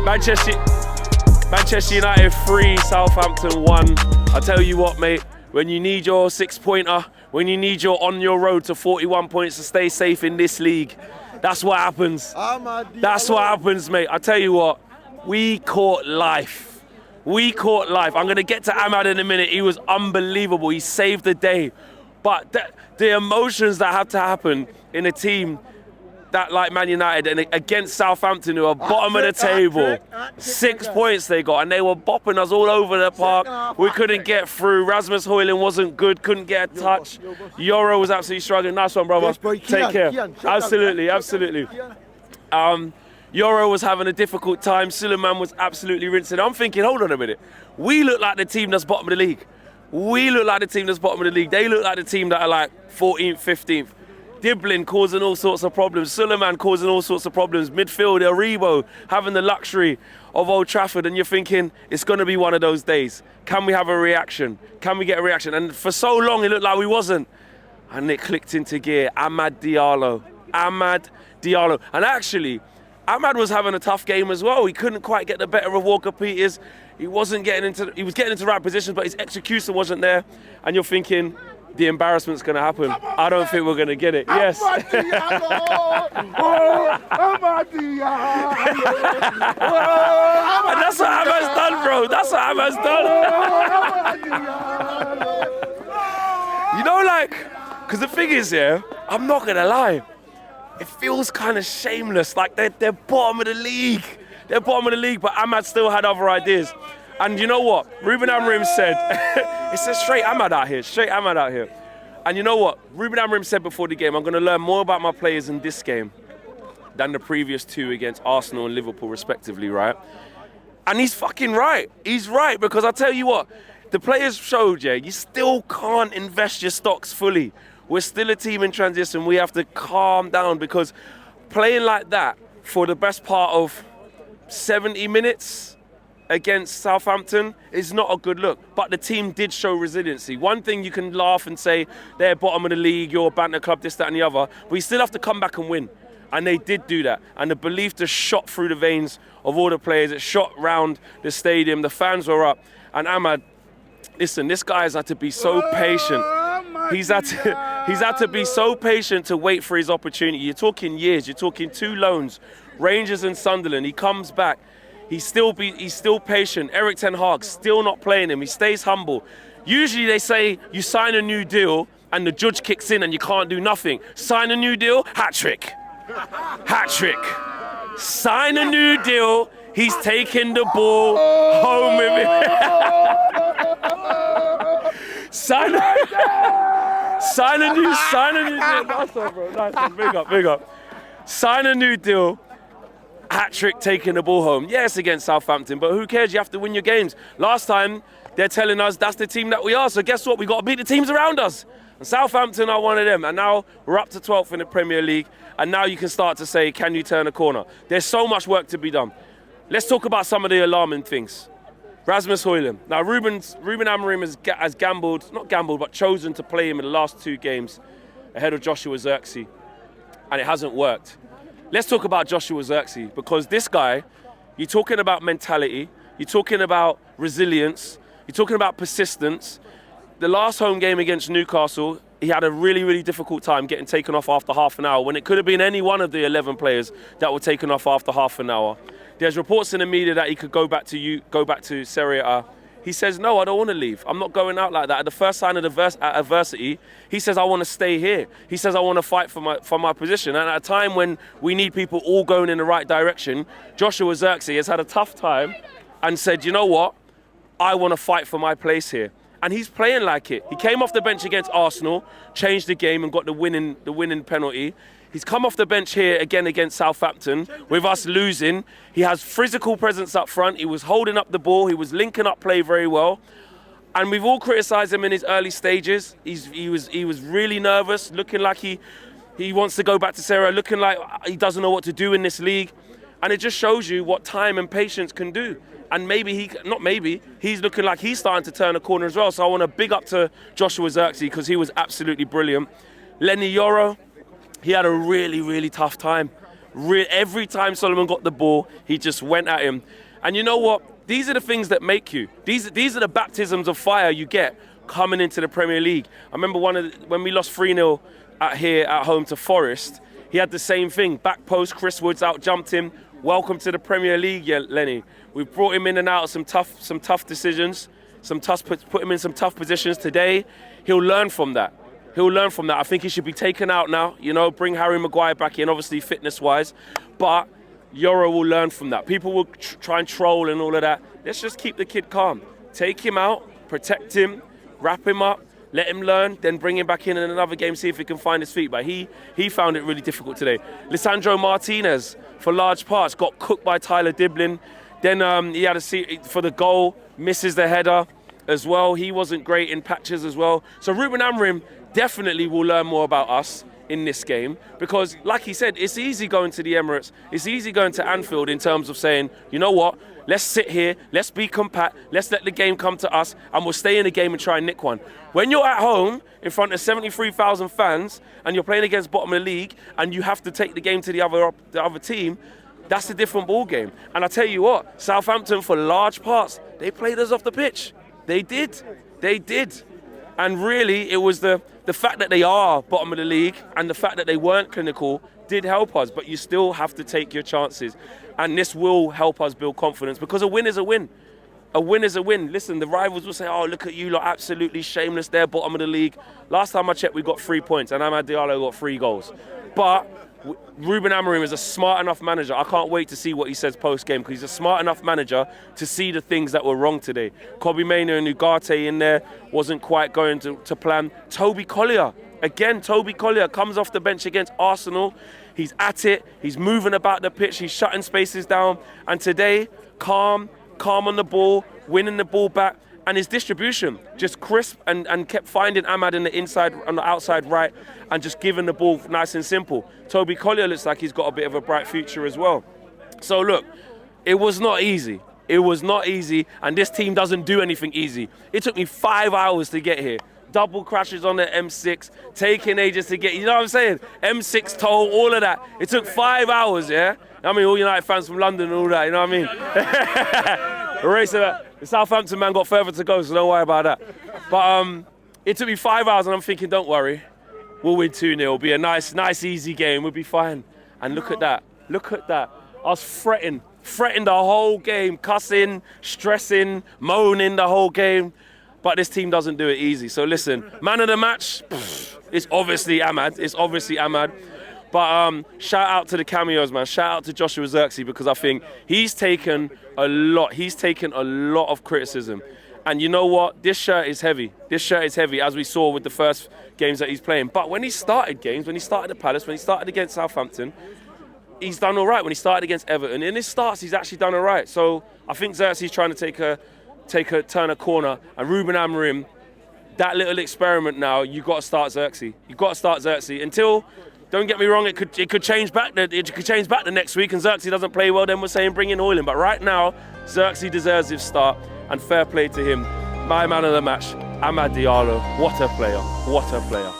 Manchester United 3, Southampton 1. I tell you what, mate, when you need your 6-pointer, when you need your on your road to 41 points to stay safe in this league, that's what happens. That's what happens, mate. I tell you what, we caught life. We caught life. I'm going to get to AMAD in a minute. He was unbelievable. He saved the day. But the emotions that have to happen in a team that like Man United and against Southampton, who are bottom of the table, 6 points they got, and they were bopping us all over the park. We couldn't get through. Rasmus Højlund wasn't good, couldn't get a touch. Euro was absolutely struggling. Nice one, brother. Take care. Absolutely. Euro was having a difficult time. Suleiman was absolutely rinsing. I'm thinking, hold on a minute. We look like the team that's bottom of the league. They look like the team that are like 14th, 15th. Diblin causing all sorts of problems. Suleiman causing all sorts of problems. Midfield, Aribo having the luxury of Old Trafford, and you're thinking it's going to be one of those days. Can we have a reaction? Can we get a reaction? And for so long it looked like we wasn't. And it clicked into gear. AMAD Diallo. And actually, AMAD was having a tough game as well. He couldn't quite get the better of Walker Peters. He was getting into right positions, but his execution wasn't there. And you're thinking, the embarrassment's going to happen. I don't think we're going to get it. Yes. That's what AMAD's done, bro. That's what AMAD's done. You know, like, because the thing is, yeah, I'm not going to lie. It feels kind of shameless. Like, they're bottom of the league. But AMAD still had other ideas. And you know what? Ruben Amorim said, it's a straight AMAD out here. And you know what? Ruben Amorim said before the game, I'm going to learn more about my players in this game than the previous two against Arsenal and Liverpool, respectively, right? And he's fucking right. He's right, because I'll tell you what, the players showed, yeah, you still can't invest your stocks fully. We're still a team in transition. We have to calm down, because playing like that for the best part of 70 minutes against Southampton is not a good look. But the team did show resiliency. One thing you can laugh and say, they're bottom of the league, you're a banter club, this, that and the other, but you still have to come back and win. And they did do that. And the belief just shot through the veins of all the players. It shot round the stadium. The fans were up. And AMAD, listen, this guy has had to be so patient. He's had to be so patient to wait for his opportunity. You're talking years. You're talking 2 loans, Rangers and Sunderland. He comes back. He's still patient. Erik ten Hag still not playing him. He stays humble. Usually they say you sign a new deal and the judge kicks in and you can't do nothing. Sign a new deal, hat trick. Sign a new deal. He's taking the ball home with him. Sign a new deal. Nice one, bro. Nice one. Big up. Sign a new deal. Hat-trick taking the ball home. Yes, against Southampton, but who cares? You have to win your games. Last time, they're telling us that's the team that we are, so guess what? We got to beat the teams around us. And Southampton are one of them, and now we're up to 12th in the Premier League, and now you can start to say, can you turn a corner? There's so much work to be done. Let's talk about some of the alarming things. Rasmus Højlund. Now, Ruben Amorim has chosen to play him in the last 2 games ahead of Joshua Xerxes, and it hasn't worked. Let's talk about Joshua Xerxes, because this guy, you're talking about mentality, you're talking about resilience, you're talking about persistence. The last home game against Newcastle, he had a really, really difficult time getting taken off after half an hour, when it could have been any one of the 11 players that were taken off after half an hour. There's reports in the media that he could go back to Serie A. He says, no, I don't want to leave. I'm not going out like that. At the first sign of adversity, he says, I want to stay here. He says, I want to fight for my position. And at a time when we need people all going in the right direction, Joshua Xerxes has had a tough time and said, you know what? I want to fight for my place here. And he's playing like it. He came off the bench against Arsenal, changed the game and got the winning penalty. He's come off the bench here again against Southampton with us losing. He has physical presence up front. He was holding up the ball. He was linking up play very well. And we've all criticised him in his early stages. He was really nervous, looking like he wants to go back to Serie A, looking like he doesn't know what to do in this league. And it just shows you what time and patience can do. And he's looking like he's starting to turn a corner as well. So I want to big up to Joshua Xerxes, because he was absolutely brilliant. Lenny Yoro, he had a really, really tough time. Every time Solomon got the ball, he just went at him. And you know what? These are the things that make you. These are the baptisms of fire you get coming into the Premier League. I remember when we lost 3-0 at home to Forest, he had the same thing. Back post, Chris Woods out-jumped him. Welcome to the Premier League, yeah, Lenny. We've brought him in and out of some tough decisions, put him in some tough positions today. He'll learn from that. I think he should be taken out now, bring Harry Maguire back in, obviously fitness-wise. But Yoro will learn from that. People will try and troll and all of that. Let's just keep the kid calm. Take him out, protect him, wrap him up, let him learn, then bring him back in another game, see if he can find his feet. But he found it really difficult today. Lisandro Martinez, for large parts, got cooked by Tyler Diblin. Then he had a seat for the goal, misses the header as well. He wasn't great in patches as well. So Ruben Amorim definitely will learn more about us in this game, because like he said, it's easy going to the Emirates, it's easy going to Anfield in terms of saying, you know what, let's sit here, let's be compact, let's let the game come to us, and we'll stay in the game and try and nick one. When you're at home in front of 73,000 fans and you're playing against bottom of the league and you have to take the game to the other team, that's a different ball game. And I tell you what, Southampton, for large parts, they played us off the pitch. They did. And really, it was the fact that they are bottom of the league and the fact that they weren't clinical did help us. But you still have to take your chances. And this will help us build confidence, because a win is a win. A win is a win. Listen, the rivals will say, oh, look at you, lot, absolutely shameless there, bottom of the league. Last time I checked, we got 3 points, and AMAD Diallo got 3 goals. But Ruben Amorim is a smart enough manager. I can't wait to see what he says post-game, because he's a smart enough manager to see the things that were wrong today. Kobe Mainoo and Ugarte in there wasn't quite going to plan. Toby Collier comes off the bench against Arsenal. He's at it. He's moving about the pitch. He's shutting spaces down. And today, calm on the ball, winning the ball back. And his distribution, just crisp and kept finding AMAD in the inside, on the outside right, and just giving the ball nice and simple. Toby Collier looks like he's got a bit of a bright future as well. So look, it was not easy. And this team doesn't do anything easy. It took me 5 hours to get here. Double crashes on the M6, taking ages to get, you know what I'm saying? M6 toll, all of that. It took 5 hours, yeah? I mean, all United fans from London and all that, you know what I mean? The race of that. The Southampton man got further to go, so don't worry about that. But it took me 5 hours, and I'm thinking, don't worry, we'll win 2-0. It'll be a nice, easy game. We'll be fine. And look at that. I was fretting the whole game, cussing, stressing, moaning the whole game. But this team doesn't do it easy. So listen, man of the match, it's obviously AMAD. But shout out to the cameos, man. Shout out to Joshua Xerxes, because I think he's taken a lot of criticism. And you know what? This shirt is heavy, as we saw with the first games that he's playing. But when he started games, when he started at Palace, when he started against Southampton, he's done all right. When he started against Everton, in his starts, he's actually done all right. So I think Xerxes trying to turn a corner. And Ruben Amorim, that little experiment now, you got to start Xerxes. Until, don't get me wrong, it could change back the next week, and Xerxes doesn't play well, then we're saying bring in Hoyland. But right now, Xerxes deserves his start, and fair play to him. My man of the match, AMAD Diallo. What a player.